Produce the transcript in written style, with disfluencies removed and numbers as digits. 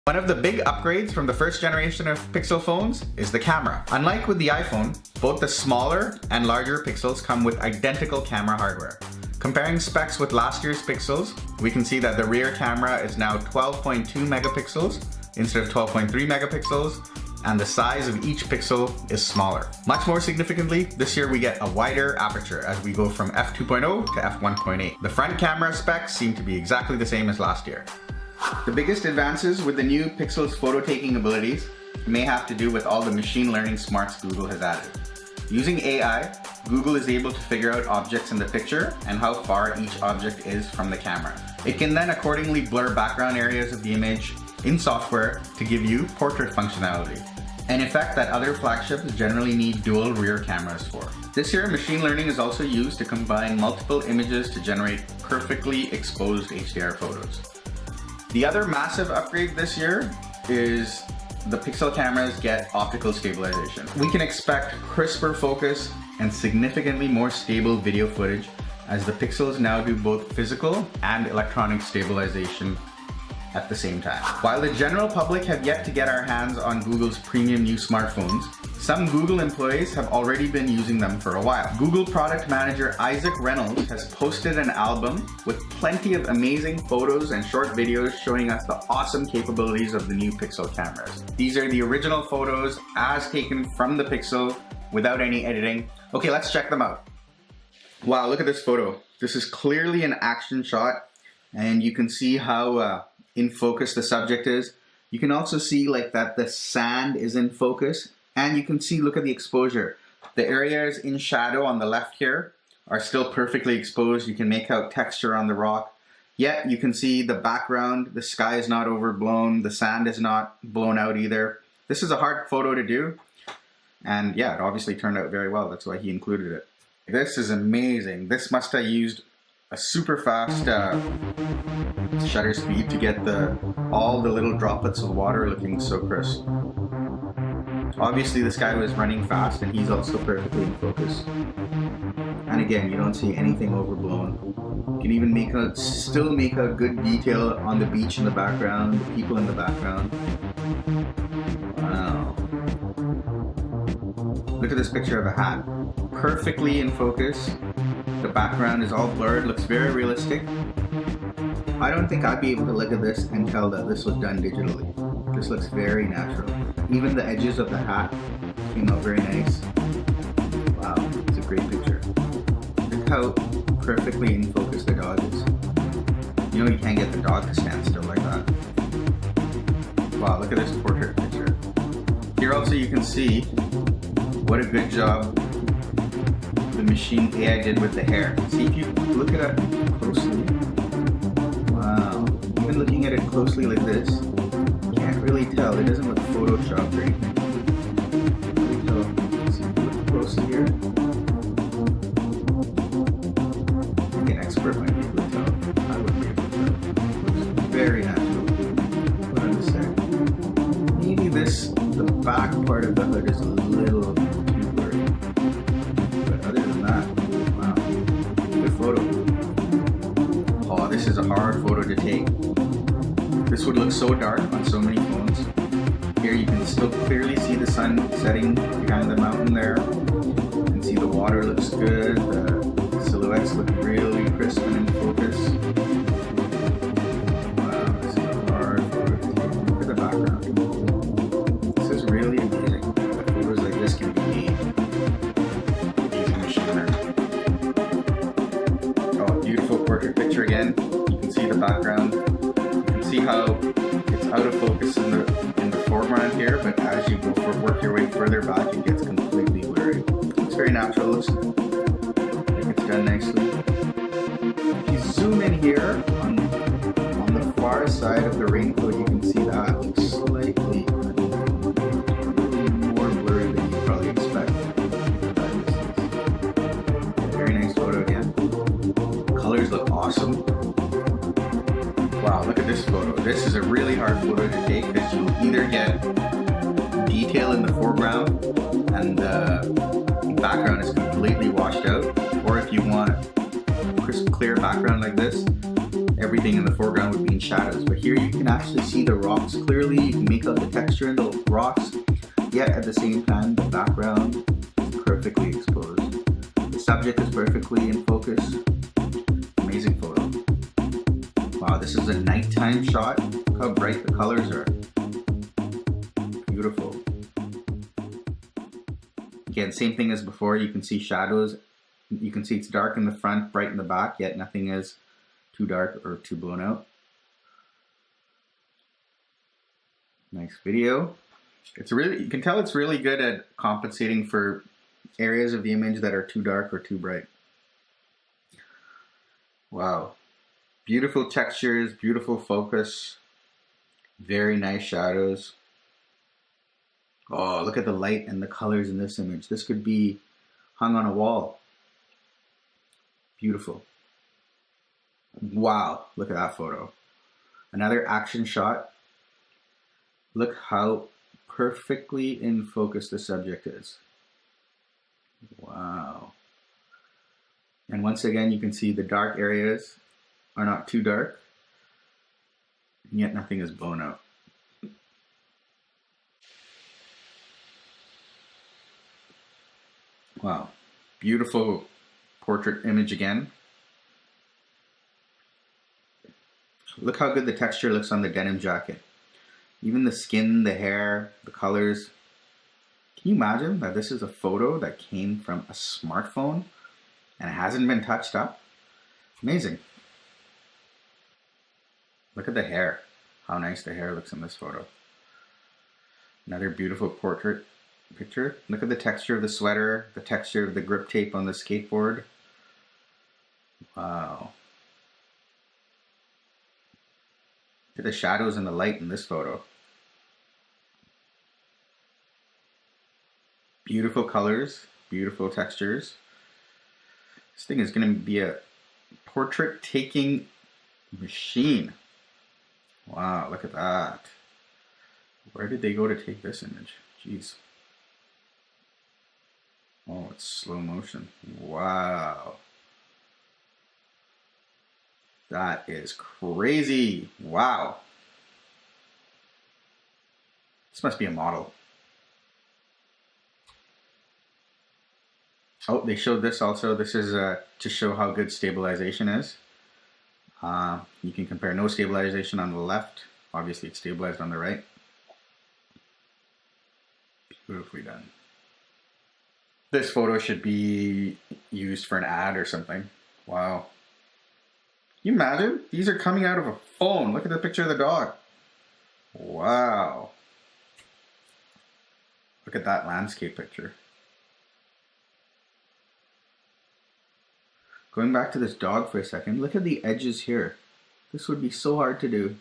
One of the big upgrades from the first generation of Pixel phones is the camera. Unlike with the iPhone, both the smaller and larger Pixels come with identical camera hardware. Comparing specs with last year's Pixels, we can see that the rear camera is now 12.2 megapixels instead of 12.3 megapixels, and the size of each pixel is smaller. Much more significantly, this year we get a wider aperture as we go from f2.0 to f1.8. The front camera specs seem to be exactly the same as last year. The biggest advances with the new Pixel's photo-taking abilities may have to do with all the machine learning smarts Google has added. Using AI, Google is able to figure out objects in the picture and how far each object is from the camera. It can then accordingly blur background areas of the image in software to give you portrait functionality, an effect that other flagships generally need dual rear cameras for. This year, machine learning is also used to combine multiple images to generate perfectly exposed HDR photos. The other massive upgrade this year is the Pixel cameras get optical stabilization. We can expect crisper focus and significantly more stable video footage as the Pixels now do both physical and electronic stabilization at the same time. While the general public have yet to get our hands on Google's premium new smartphones, some Google employees have already been using them for a while. Google product manager Isaac Reynolds has posted an album with plenty of amazing photos and short videos showing us the awesome capabilities of the new Pixel cameras. These are the original photos as taken from the Pixel without any editing. Okay, let's check them out. Wow, look at this photo. This is clearly an action shot, and you can see how in focus the subject is. You can also see like that the sand is in focus, and you can see, look at the exposure. The areas in shadow on the left here are still perfectly exposed. You can make out texture on the rock. Yet you can see the background, the sky is not overblown, the sand is not blown out either. This is a hard photo to do, and yeah, it obviously turned out very well. That's why he included it. This is amazing. This must have used a super fast shutter speed to get all the little droplets of water looking so crisp. Obviously this guy was running fast and he's also perfectly in focus. And again, you don't see anything overblown. You can even still make out good detail on the beach in the background, the people in the background. Wow. Look at this picture of a hat. Perfectly in focus. The background is all blurred, looks very realistic. I don't think I'd be able to look at this and tell that this was done digitally. This looks very natural. Even the edges of the hat came out very nice. Wow, it's a great picture. Look how perfectly in focus the dog is. You know you can't get the dog to stand still like that. Wow, look at this portrait picture. Here also you can see what a good job the machine AI did with the hair. See if you look at it closely. Wow, even looking at it closely like this, you can't really tell. It doesn't look photoshopped or anything. So, see if you look closely here. I think an expert might be able to tell. I wouldn't be able to tell. It looks very natural. What on the side. Maybe the back part of the hood is a little too blurry. But other than that, wow, good photo. Oh, this is a hard photo to take. This would look so dark on so many phones. Here you can still clearly see the sun setting behind the mountain there. You can see the water looks good. The silhouettes look really crisp and in focus. Wow, this is a hard photo to take. Look at the background. This is really amazing that photos like this can be made using machine learning. Oh, beautiful portrait picture again. You can see the background. You can see how it's out of focus in the foreground here, but as you work your way further back, it gets completely blurry. It's very natural. I think it's done nicely. If you zoom in here on the far side of the raincoat, you can see that it's slightly more blurry than you probably expect. Very nice photo again. Colors look awesome. Wow, look at this photo. This is a really hard photo to take because you'll either get detail in the foreground and the background is completely washed out, or if you want a crisp, clear background like this, everything in the foreground would be in shadows, but here you can actually see the rocks clearly. You can make out the texture in the rocks, yet at the same time the background is perfectly exposed. The subject is perfectly in focus. Amazing photo. Wow, this is a nighttime shot. Look how bright the colors are. Beautiful. Again, same thing as before. You can see shadows. You can see it's dark in the front, bright in the back, yet nothing is too dark or too blown out. Nice video. It's really, you can tell it's really good at compensating for areas of the image that are too dark or too bright. Wow. Beautiful textures, beautiful focus, very nice shadows. Oh, look at the light and the colors in this image. This could be hung on a wall. Beautiful. Wow, look at that photo. Another action shot. Look how perfectly in focus the subject is. Wow. And once again, you can see the dark areas are not too dark, and yet nothing is blown out. Wow. Beautiful portrait image again. Look how good the texture looks on the denim jacket. Even the skin, the hair, the colors. Can you imagine that this is a photo that came from a smartphone and it hasn't been touched up? Amazing. Look at the hair. How nice the hair looks in this photo. Another beautiful portrait picture. Look at the texture of the sweater, the texture of the grip tape on the skateboard. Wow. Look at the shadows and the light in this photo. Beautiful colors, beautiful textures. This thing is going to be a portrait taking machine. Wow, look at that. Where did they go to take this image? Jeez. Oh, it's slow motion. Wow. That is crazy. Wow. This must be a model. Oh, they showed this also. This is to show how good stabilization is. You can compare no stabilization on the left. Obviously it's stabilized on the right. Beautifully done. This photo should be used for an ad or something. Wow. Can you imagine? These are coming out of a phone. Look at the picture of the dog. Wow. Look at that landscape picture. Going back to this dog for a second, look at the edges here. This would be so hard to do.